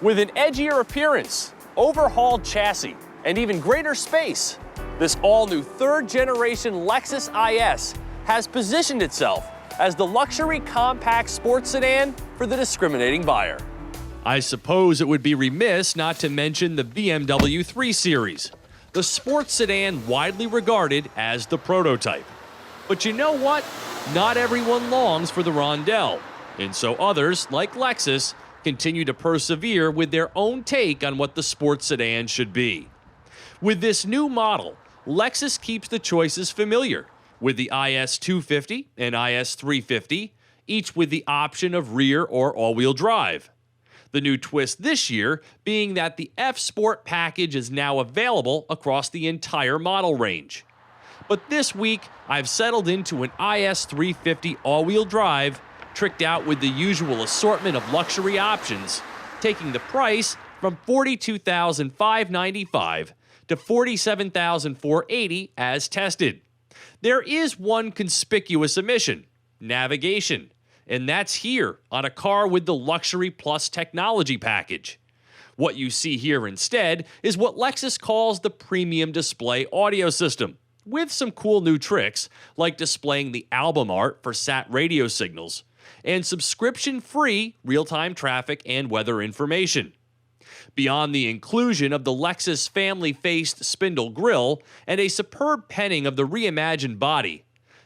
With an edgier appearance, overhauled chassis, and even greater space, this all-new third-generation Lexus IS has positioned itself as the luxury compact sports sedan for the discriminating buyer. I suppose it would be remiss not to mention the BMW 3 Series, the sports sedan widely regarded as the prototype. But you know what? Not everyone longs for the Rondell, and so others, like Lexus, continue to persevere with their own take on what the sports sedan should be. With this new model, Lexus keeps the choices familiar, with the IS 250 and IS 350, each with the option of rear or all-wheel drive. The new twist this year being that the F-Sport package is now available across the entire model range. But this week, I've settled into an IS 350 all-wheel drive, tricked out with the usual assortment of luxury options, taking the price from $42,595 to $47,480 as tested. There is one conspicuous omission: navigation. And that's here on a car with the Luxury Plus technology package. What you see here instead is what Lexus calls the Premium Display Audio System, with some cool new tricks like displaying the album art for sat radio signals and subscription-free real-time traffic and weather information. Beyond the inclusion of the Lexus family-faced spindle grille and a superb penning of the reimagined body,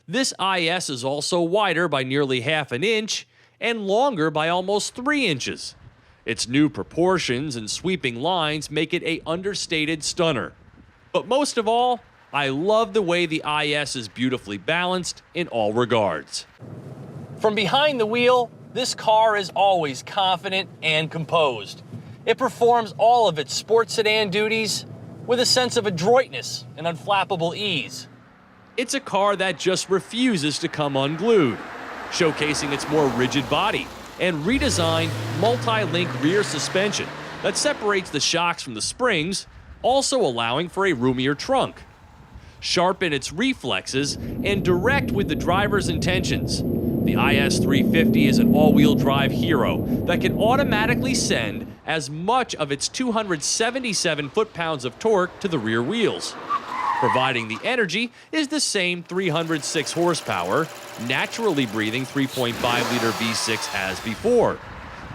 this IS is also wider by nearly half an inch and longer by almost 3 inches. Its new proportions and sweeping lines make it an understated stunner. But most of all, I love the way the IS is beautifully balanced in all regards. From behind the wheel, this car is always confident and composed. It performs all of its sports sedan duties with a sense of adroitness and unflappable ease. It's a car that just refuses to come unglued, showcasing its more rigid body and redesigned multi-link rear suspension that separates the shocks from the springs, also allowing for a roomier trunk. Sharp in its reflexes and direct with the driver's intentions, the IS 350 is an all-wheel drive hero that can automatically send as much of its 277 foot-pounds of torque to the rear wheels. Providing the energy is the same 306 horsepower, naturally breathing 3.5-liter V6 as before.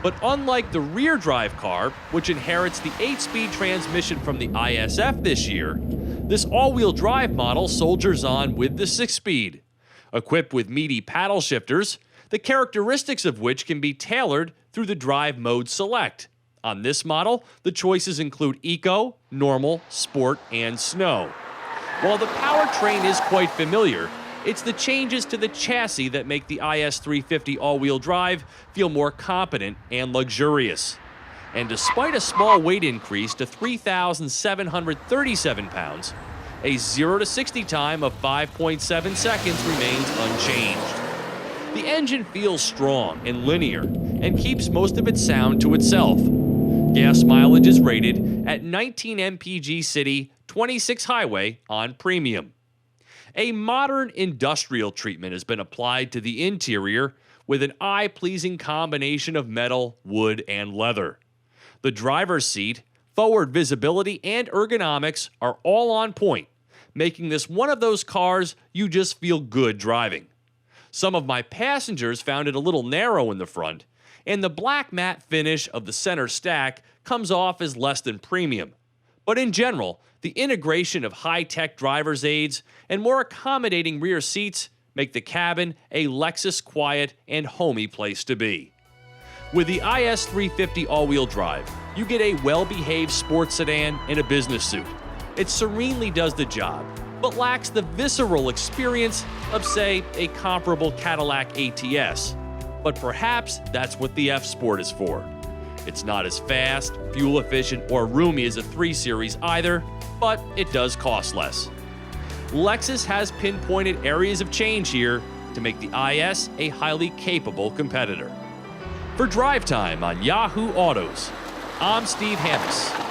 But unlike the rear drive car, which inherits the 8-speed transmission from the ISF this year, this all-wheel drive model soldiers on with the 6-speed. Equipped with meaty paddle shifters, the characteristics of which can be tailored through the drive mode select. On this model, the choices include Eco, Normal, Sport, and Snow. While the powertrain is quite familiar, it's the changes to the chassis that make the IS 350 all-wheel drive feel more competent and luxurious. And despite a small weight increase to 3,737 pounds, a 0 to 60 time of 5.7 seconds remains unchanged. The engine feels strong and linear and keeps most of its sound to itself. Gas mileage is rated at 19 mpg city, 26 highway on premium. A modern industrial treatment has been applied to the interior with an eye-pleasing combination of metal, wood, and leather. The driver's seat, forward visibility, and ergonomics are all on point, making this one of those cars you just feel good driving. Some of my passengers found it a little narrow in the front, and the black matte finish of the center stack comes off as less than premium. But in general, the integration of high-tech driver's aids and more accommodating rear seats make the cabin a Lexus quiet and homey place to be. With the IS 350 all-wheel drive, you get a well-behaved sports sedan in a business suit. It serenely does the job, but lacks the visceral experience of, say, a comparable Cadillac ATS. But perhaps that's what the F-Sport is for. It's not as fast, fuel efficient, or roomy as a 3 Series either, but it does cost less. Lexus has pinpointed areas of change here to make the IS a highly capable competitor. For Drive Time on Yahoo Autos, I'm Steve Hammis.